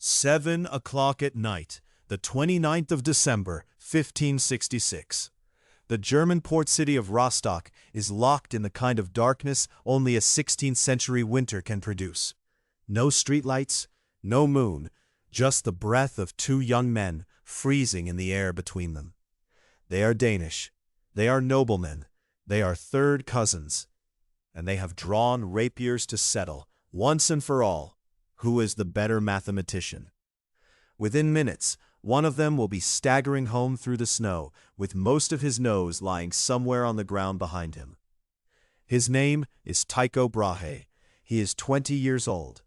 7 o'clock at night, the 29th of December, 1566. The German port city of Rostock is locked in the kind of darkness only a 16th century winter can produce. No streetlights, no moon, just the breath of two young men freezing in the air between them. They are Danish, they are noblemen, they are third cousins, and they have drawn rapiers to settle, once and for all, who is the better mathematician. Within minutes, one of them will be staggering home through the snow, with most of his nose lying somewhere on the ground behind him. His name is Tycho Brahe. He is 20 years old,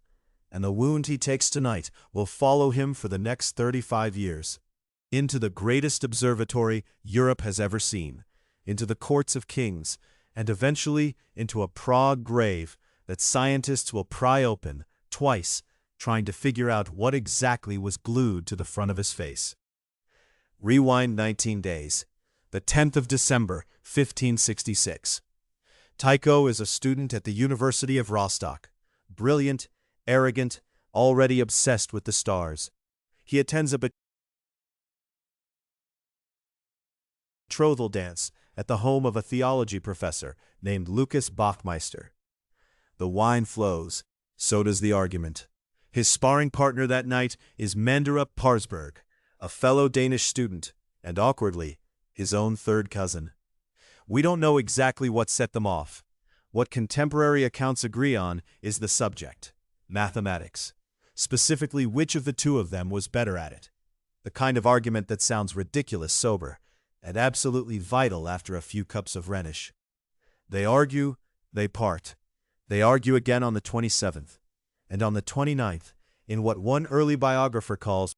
and the wound he takes tonight will follow him for the next 35 years. Into the greatest observatory Europe has ever seen, into the courts of kings, and eventually into a Prague grave that scientists will pry open, twice, trying to figure out what exactly was glued to the front of his face. Rewind 19 days. The 10th of December, 1566. Tycho is a student at the University of Rostock. Brilliant, arrogant, already obsessed with the stars. He attends a betrothal dance at the home of a theology professor named Lucas Bachmeister. The wine flows, so does the argument. His sparring partner that night is Mandrup Parsberg, a fellow Danish student, and awkwardly, his own third cousin. We don't know exactly what set them off. What contemporary accounts agree on is the subject, mathematics. Specifically, which of the two of them was better at it. The kind of argument that sounds ridiculous sober, and absolutely vital after a few cups of Rhenish. They argue, they part. They argue again on the 27th. And on the 29th, in what one early biographer calls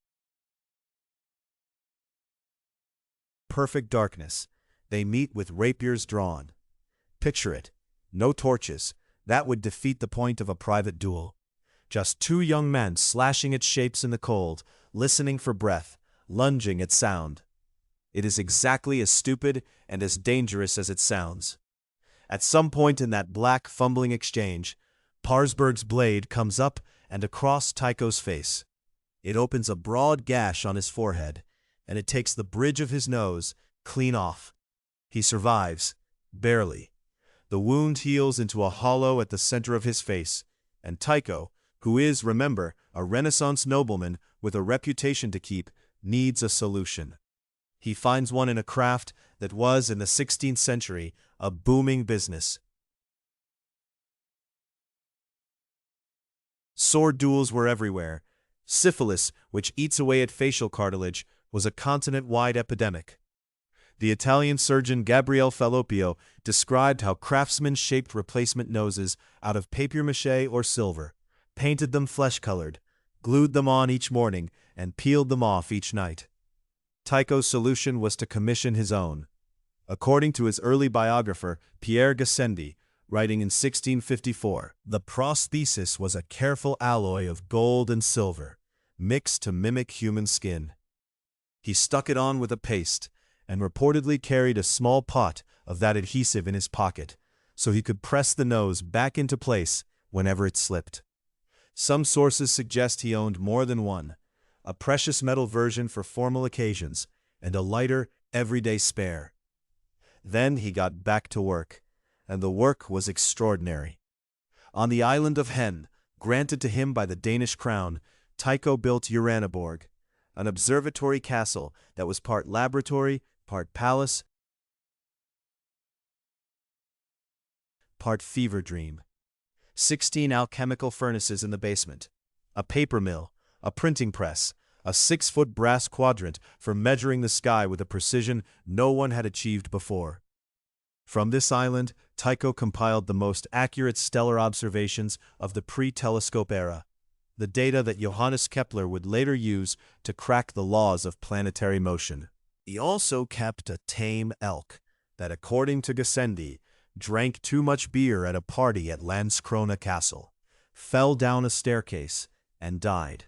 perfect darkness, they meet with rapiers drawn. Picture it. No torches. That would defeat the point of a private duel. Just two young men slashing at shapes in the cold, listening for breath, lunging at sound. It is exactly as stupid and as dangerous as it sounds. At some point in that black, fumbling exchange, Parsberg's blade comes up and across Tycho's face. It opens a broad gash on his forehead, and it takes the bridge of his nose clean off. He survives, barely. The wound heals into a hollow at the center of his face, and Tycho, who is, remember, a Renaissance nobleman with a reputation to keep, needs a solution. He finds one in a craft that was, in the 16th century, a booming business. Sword duels were everywhere. Syphilis, which eats away at facial cartilage, was a continent-wide epidemic. The Italian surgeon Gabriele Falloppio described how craftsmen shaped replacement noses out of papier-mâché or silver, painted them flesh-colored, glued them on each morning, and peeled them off each night. Tycho's solution was to commission his own. According to his early biographer, Pierre Gassendi, writing in 1654, the prosthesis was a careful alloy of gold and silver, mixed to mimic human skin. He stuck it on with a paste, and reportedly carried a small pot of that adhesive in his pocket, so he could press the nose back into place whenever it slipped. Some sources suggest he owned more than one, a precious metal version for formal occasions, and a lighter, everyday spare. Then he got back to work, and the work was extraordinary. On the island of Hen, granted to him by the Danish crown, Tycho built Uraniborg, an observatory castle that was part laboratory, part palace, part fever dream. 16 alchemical furnaces in the basement, a paper mill, a printing press, a 6-foot brass quadrant for measuring the sky with a precision no one had achieved before. From this island, Tycho compiled the most accurate stellar observations of the pre-telescope era, the data that Johannes Kepler would later use to crack the laws of planetary motion. He also kept a tame elk that, according to Gassendi, drank too much beer at a party at Landskrona Castle, fell down a staircase, and died.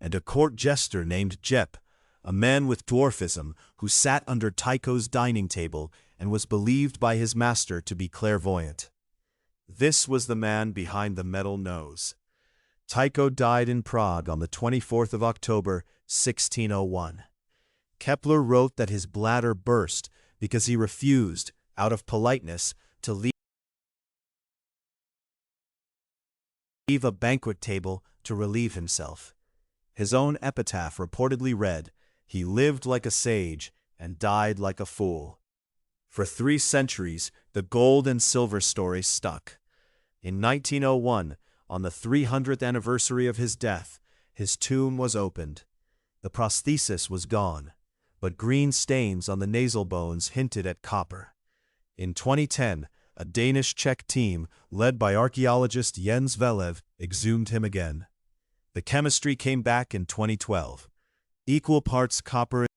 And a court jester named Jep, a man with dwarfism who sat under Tycho's dining table and was believed by his master to be clairvoyant. This was the man behind the metal nose. Tycho died in Prague on the 24th of October, 1601. Kepler wrote that his bladder burst because he refused, out of politeness, to leave a banquet table to relieve himself. His own epitaph reportedly read, "He lived like a sage and died like a fool." For 3 centuries, the gold and silver story stuck. In 1901, on the 300th anniversary of his death, his tomb was opened. The prosthesis was gone, but green stains on the nasal bones hinted at copper. In 2010, a Danish-Czech team, led by archaeologist Jens Vellev, exhumed him again. The chemistry came back in 2012. Equal parts copper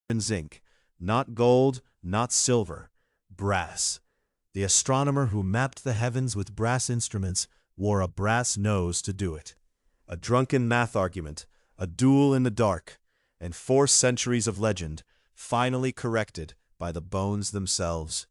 and zinc, not gold, not silver, brass. The astronomer who mapped the heavens with brass instruments wore a brass nose to do it. A drunken math argument, a duel in the dark, and 4 centuries of legend, finally corrected by the bones themselves.